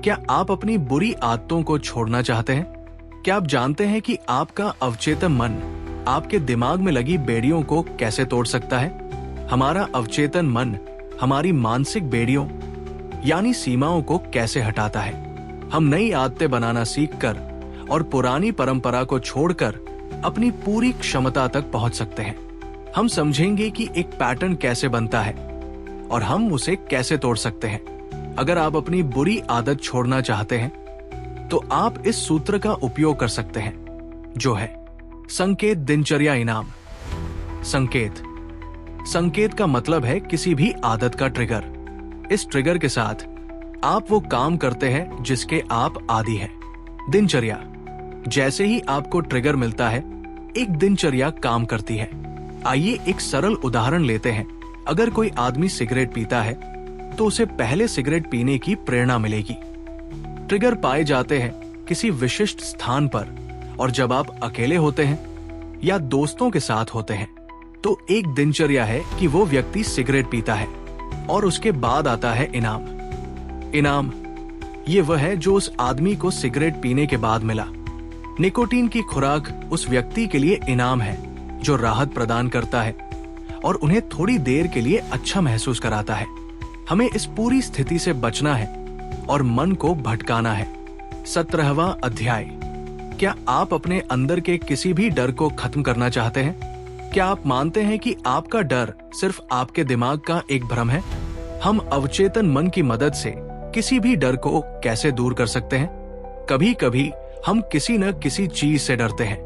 क्या आप अपनी बुरी आदतों को छोड़ना चाहते हैं? क्या आप जानते हैं कि आपका अवचेतन मन आपके दिमाग में लगी बेड़ियों को कैसे तोड़ सकता है? हमारा अवचेतन मन हमारी मानसिक बेड़ियों यानी सीमाओं को कैसे हटाता है। हम नई आदतें बनाना सीखकर और पुरानी परंपरा को छोड़कर अपनी पूरी क्षमता तक पहुंच सकते हैं। हम समझेंगे कि एक पैटर्न कैसे बनता है और हम उसे कैसे तोड़ सकते हैं। अगर आप अपनी बुरी आदत छोड़ना चाहते हैं, तो आप इस सूत्र का उपयोग कर सकते हैं, जो है संकेत दिनचर्या इनाम। संकेत का मतलब है किसी भी आदत का ट्रिगर। इस ट्रिगर के साथ आप वो काम करते हैं जिसके आप आदी हैं। दिनचर्या, जैसे ही आपको ट्रिगर मिलता है, एक दिनचर्या काम करती है। आइए एक सरल उदाहरण लेते हैं। अगर कोई आदमी सिगरेट पीता है, तो उसे पहले सिगरेट पीने की प्रेरणा मिलेगी। ट्रिगर पाए जाते हैं किसी विशिष्ट स्थान पर, और जब आप अकेले होते हैं, या दोस्तों के साथ होते हैं तो एक दिनचर्या है कि वो व्यक्ति सिगरेट पीता है और उसके बाद आता है इनाम। इनाम ये वह है जो उस आदमी को सिगरेट पीने के बाद मिला। निकोटीन की खुराक उस व्यक्ति के लिए इनाम है जो राहत प्रदान करता है और उन्हें थोड़ी देर के लिए अच्छा महसूस कराता है। हमें इस पूरी स्थिति से बचना है और मन को भटकाना है। 17वां अध्याय। क्या आप अपने अंदर के किसी भी डर को खत्म करना चाहते हैं? क्या आप मानते हैं कि आपका डर सिर्फ आपके दिमाग का एक भ्रम है? हम अवचेतन मन की मदद से किसी भी डर को कैसे दूर कर सकते हैं? कभी कभी हम किसी न किसी चीज से डरते हैं।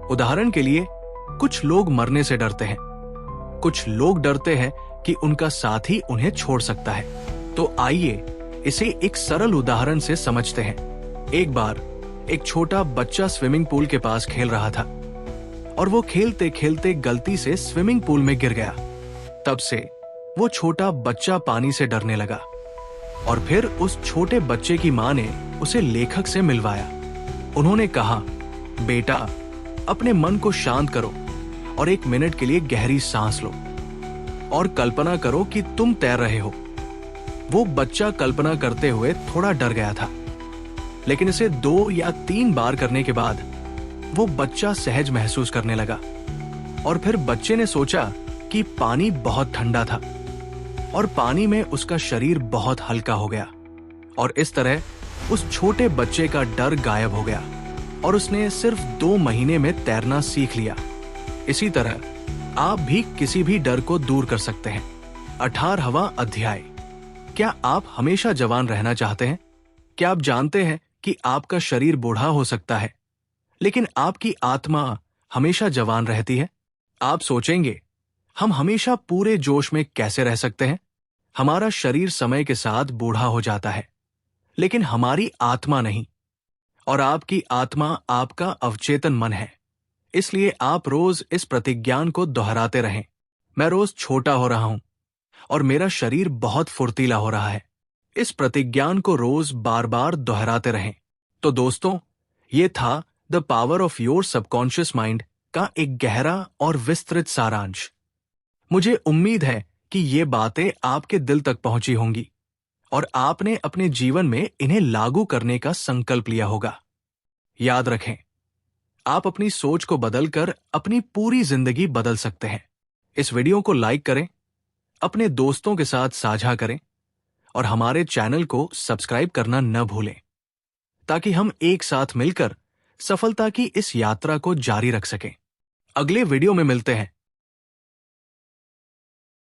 उदाहरण के लिए कुछ लोग मरने से डरते हैं, कुछ लोग डरते हैं कि उनका साथी उन्हें छोड़ सकता है। तो आइए इसे एक सरल उदाहरण से समझते हैं। एक बार एक छोटा बच्चा स्विमिंग पूल के पास खेल रहा था और वो खेलते खेलते गलती से स्विमिंग पूल में गिर गया। तब से वो छोटा बच्चा पानी से डरने लगा और फिर उस छोटे बच्चे की मां ने उसे लेखक से मिलवाया। उन्होंने कहा, बेटा, अपने मन को शांत करो और 1 मिनट के लिए गहरी सांस लो और कल्पना करो कि तुम तैर रहे हो। वो बच्चा कल्पना करते हुए थोड़ा डर गया था, लेकिन इसे 2 या 3 बार करने के बाद वो बच्चा सहज महसूस करने लगा। और फिर बच्चे ने सोचा कि पानी बहुत ठंडा था और पानी में उसका शरीर बहुत हल्का हो गया और इस तरह उस छोटे बच्चे का डर गायब हो गया और उसने सिर्फ 2 महीने में तैरना सीख लिया। इसी तरह आप भी किसी भी डर को दूर कर सकते हैं। 18वां अध्याय। क्या आप हमेशा जवान रहना चाहते हैं? क्या आप जानते हैं कि आपका शरीर बूढ़ा हो सकता है, लेकिन आपकी आत्मा हमेशा जवान रहती है? आप सोचेंगे, हम हमेशा पूरे जोश में कैसे रह सकते हैं? हमारा शरीर समय के साथ बूढ़ा हो जाता है, लेकिन हमारी आत्मा नहीं। और आपकी आत्मा आपका अवचेतन मन है। इसलिए आप रोज इस प्रतिज्ञान को दोहराते रहें, मैं रोज छोटा हो रहा हूं और मेरा शरीर बहुत फुर्तीला हो रहा है। इस प्रतिज्ञान को रोज बार बार दोहराते रहें। तो दोस्तों, ये था the power of your subconscious mind का एक गहरा और विस्तृत सारांश। मुझे उम्मीद है कि ये बातें आपके दिल तक पहुंची होंगी और आपने अपने जीवन में इन्हें लागू करने का संकल्प लिया होगा। याद रखें, आप अपनी सोच को बदलकर अपनी पूरी जिंदगी बदल सकते हैं। इस वीडियो को लाइक करें, अपने दोस्तों के साथ साझा करें और हमारे चैनल को सब्सक्राइब करना न भूलें, ताकि हम एक साथ मिलकर सफलता की इस यात्रा को जारी रख सकें। अगले वीडियो में मिलते हैं।